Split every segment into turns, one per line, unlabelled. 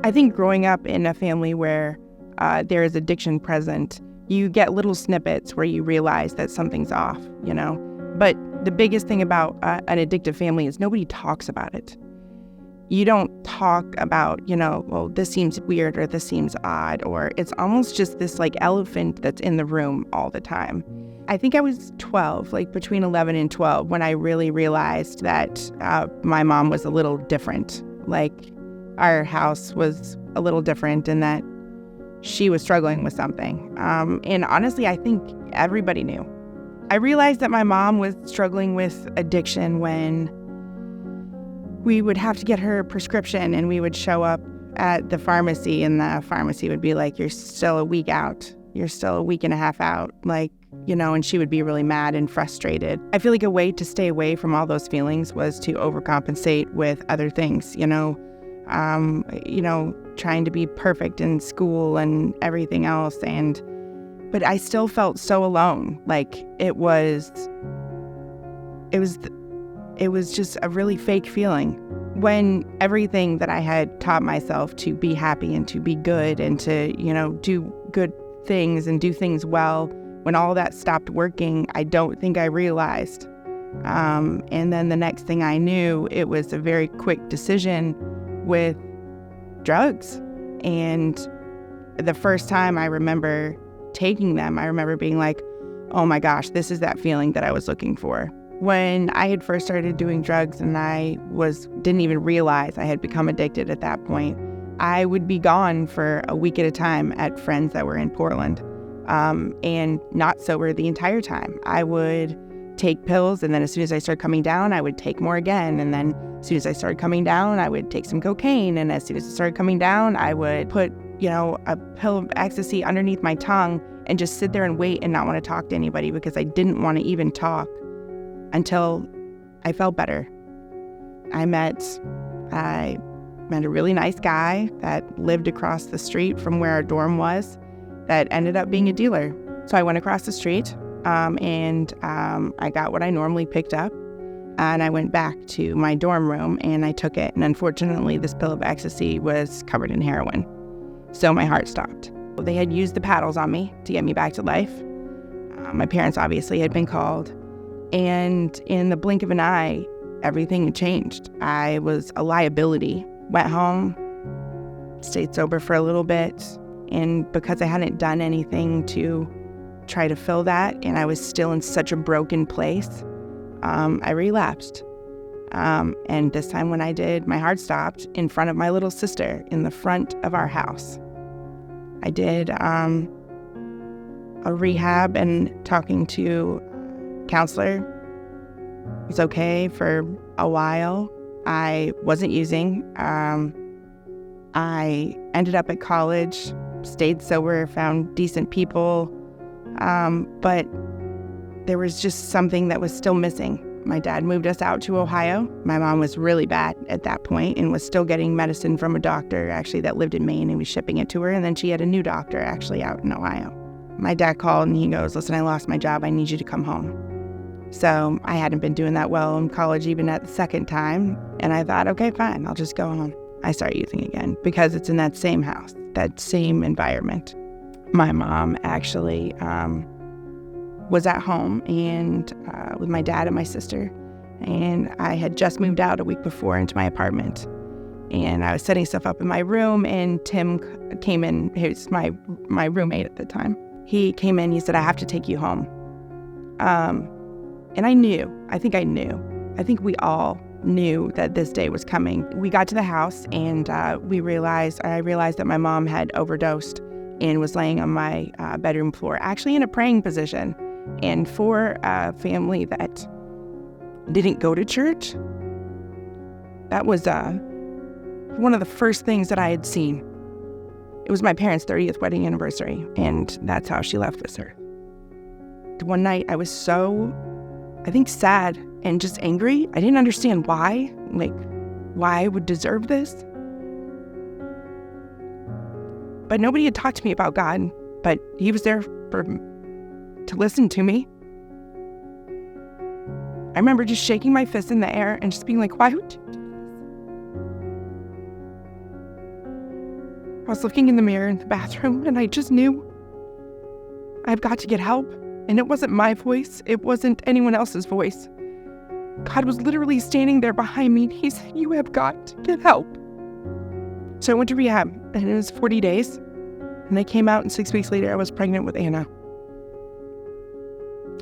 I think growing up in a family where there is addiction present, you get little snippets where you realize that something's off, you know? But the biggest thing about an addictive family is nobody talks about it. You don't talk about, well, this seems weird or this seems odd, or it's almost just this like elephant that's in the room all the time. I think I was 12, like between 11 and 12, when I really realized that my mom was a little different. Like our house was a little different and that she was struggling with something. And honestly, I think everybody knew. I realized that my mom was struggling with addiction when we would have to get her prescription and we would show up at the pharmacy and the pharmacy would be like, you're still a week out. You're still a week and a half out. And she would be really mad and frustrated. I feel like a way to stay away from all those feelings was to overcompensate with other things, trying to be perfect in school and everything else. But I still felt so alone. Like it was just a really fake feeling when everything that I had taught myself to be happy and to be good and to, do good things and do things well, when all that stopped working, I don't think I realized. And then the next thing I knew, it was a very quick decision with drugs. And the first time I remember taking them, I remember being like, oh my gosh, this is that feeling that I was looking for. When I had first started doing drugs and I didn't even realize I had become addicted at that point, I would be gone for a week at a time at friends that were in Portland, and not sober the entire time. I would take pills, and then as soon as I started coming down, I would take more again. And then as soon as I started coming down, I would take some cocaine. And as soon as it started coming down, I would put, a pill of ecstasy underneath my tongue and just sit there and wait and not want to talk to anybody because I didn't want to even talk until I felt better. I met a really nice guy that lived across the street from where our dorm was that ended up being a dealer. So I went across the street and I got what I normally picked up and I went back to my dorm room and I took it. And unfortunately, this pill of ecstasy was covered in heroin. So my heart stopped. They had used the paddles on me to get me back to life. My parents obviously had been called. And in the blink of an eye, everything had changed. I was a liability. Went home, stayed sober for a little bit. And because I hadn't done anything to try to fill that, and I was still in such a broken place, I relapsed. And this time when I did, my heart stopped in front of my little sister in the front of our house. I did a rehab and talking to a counselor. It was okay for a while. I wasn't using. I ended up at college, stayed sober, found decent people, but there was just something that was still missing. My dad moved us out to Ohio. My mom was really bad at that point and was still getting medicine from a doctor actually that lived in Maine and was shipping it to her. And then she had a new doctor actually out in Ohio. My dad called and he goes, listen, I lost my job. I need you to come home. So I hadn't been doing that well in college even at the second time. And I thought, okay, fine, I'll just go home. I start using again because it's in that same house, that same environment. My mom actually was at home and with my dad and my sister. And I had just moved out a week before into my apartment. And I was setting stuff up in my room and Tim came in. He was my roommate at the time. He came in, he said, I have to take you home. And I knew. I think we all knew that this day was coming. We got to the house and I realized that my mom had overdosed and was laying on my bedroom floor, actually in a praying position. And for a family that didn't go to church, that was one of the first things that I had seen. It was my parents' 30th wedding anniversary, and that's how she left this earth. One night, I was so, I think, sad and just angry. I didn't understand why I would deserve this. But nobody had talked to me about God, but he was there to listen to me. I remember just shaking my fist in the air and just being like, why would you do this? I was looking in the mirror in the bathroom, and I just knew I've got to get help. And it wasn't my voice. It wasn't anyone else's voice. God was literally standing there behind me, and he said, you have got to get help. So I went to rehab, and it was 40 days. And I came out, and 6 weeks later, I was pregnant with Anna.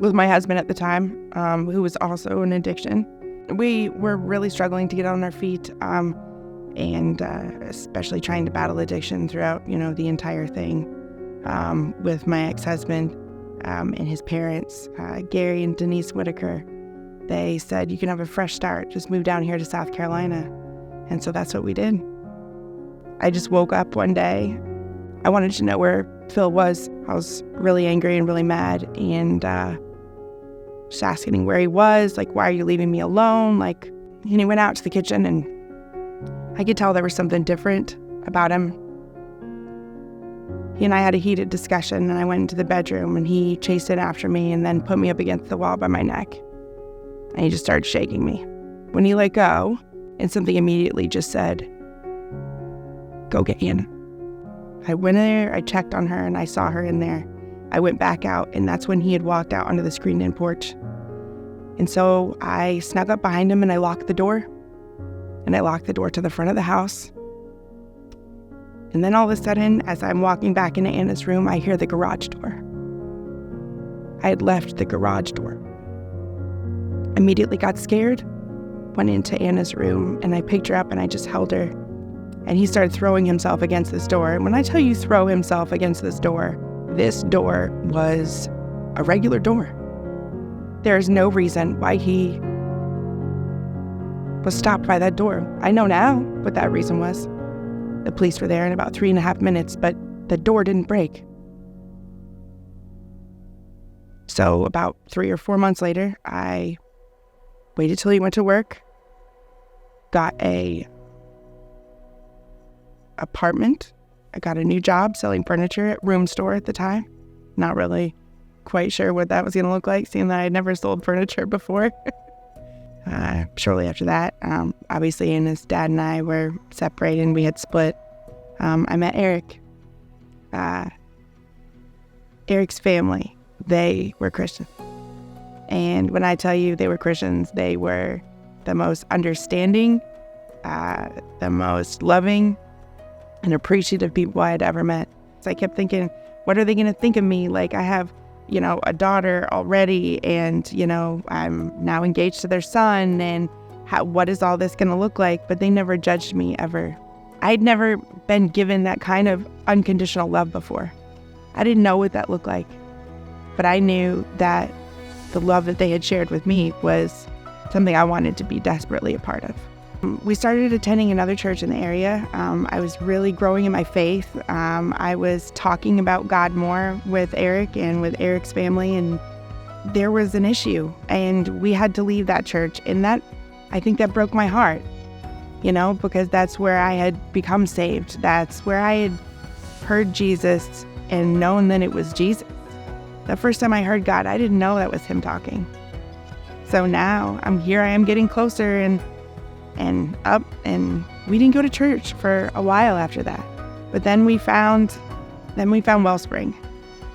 With my husband at the time, who was also in addiction. We were really struggling to get on our feet, and especially trying to battle addiction throughout, the entire thing. With my ex-husband and his parents, Gary and Denise Whitaker. They said, you can have a fresh start. Just move down here to South Carolina. And so that's what we did. I just woke up one day. I wanted to know where Phil was. I was really angry and really mad, and just asking him where he was, like, why are you leaving me alone? And he went out to the kitchen, and I could tell there was something different about him. He and I had a heated discussion, and I went into the bedroom, and he chased in after me and then put me up against the wall by my neck. And he just started shaking me. When he let go, and something immediately just said, go get Anna. I went in there, I checked on her, and I saw her in there. I went back out, and that's when he had walked out onto the screened-in porch. And so I snuck up behind him, and I locked the door. And I locked the door to the front of the house. And then all of a sudden, as I'm walking back into Anna's room, I hear the garage door. I had left the garage door. Immediately got scared, went into Anna's room, and I picked her up and I just held her. And he started throwing himself against this door. And when I tell you throw himself against this door was a regular door. There is no reason why he was stopped by that door. I know now what that reason was. The police were there in about 3.5 minutes, but the door didn't break. So about 3 or 4 months later, I waited till he went to work, got a apartment. I got a new job selling furniture at Room Store at the time. Not really quite sure what that was going to look like, seeing that I had never sold furniture before. Shortly after that, obviously, and his dad and I were separated and we had split. I met Eric. Eric's family, they were Christian. And when I tell you they were Christians, they were the most understanding, the most loving and appreciative people I had ever met. So I kept thinking, what are they going to think of me? Like, I have, a daughter already, and, I'm now engaged to their son, and what is all this going to look like? But they never judged me ever. I'd never been given that kind of unconditional love before. I didn't know what that looked like, but I knew that the love that they had shared with me was something I wanted to be desperately a part of. We started attending another church in the area. I was really growing in my faith. I was talking about God more with Eric and with Eric's family, and there was an issue, and we had to leave that church. And I think that broke my heart, because that's where I had become saved. That's where I had heard Jesus and known that it was Jesus. The first time I heard God, I didn't know that was him talking. So now I am getting closer and up, and we didn't go to church for a while after that. But then we found Wellspring.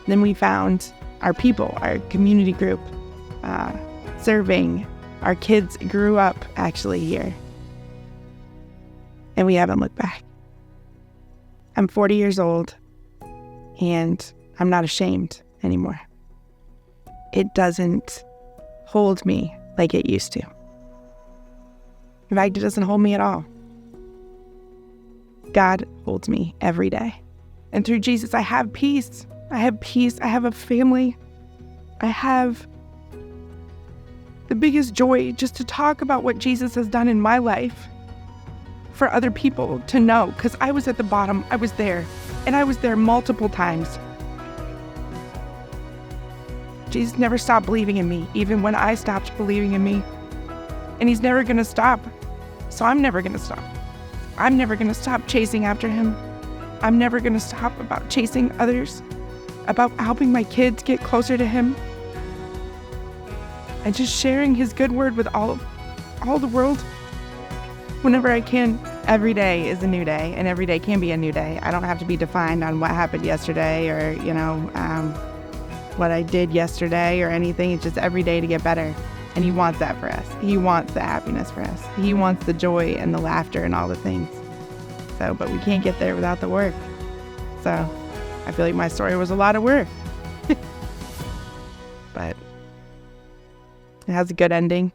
Then we found our people, our community group, serving. Our kids grew up actually here. And we haven't looked back. I'm 40 years old, and I'm not ashamed anymore. It doesn't hold me like it used to. In fact, it doesn't hold me at all. God holds me every day. And through Jesus, I have peace. I have peace. I have a family. I have the biggest joy just to talk about what Jesus has done in my life for other people to know. Because I was at the bottom. I was there. And I was there multiple times. Jesus never stopped believing in me, even when I stopped believing in me. And he's never going to stop. So I'm never going to stop. I'm never going to stop chasing after him. I'm never going to stop about chasing others, about helping my kids get closer to him, and just sharing his good word with all the world whenever I can. every day is a new day, and every day can be a new day. I don't have to be defined on what happened yesterday or, what I did yesterday or anything. It's just every day to get better. And he wants that for us. He wants the happiness for us. He wants the joy and the laughter and all the things. So, but we can't get there without the work. So I feel like my story was a lot of work. But it has a good ending.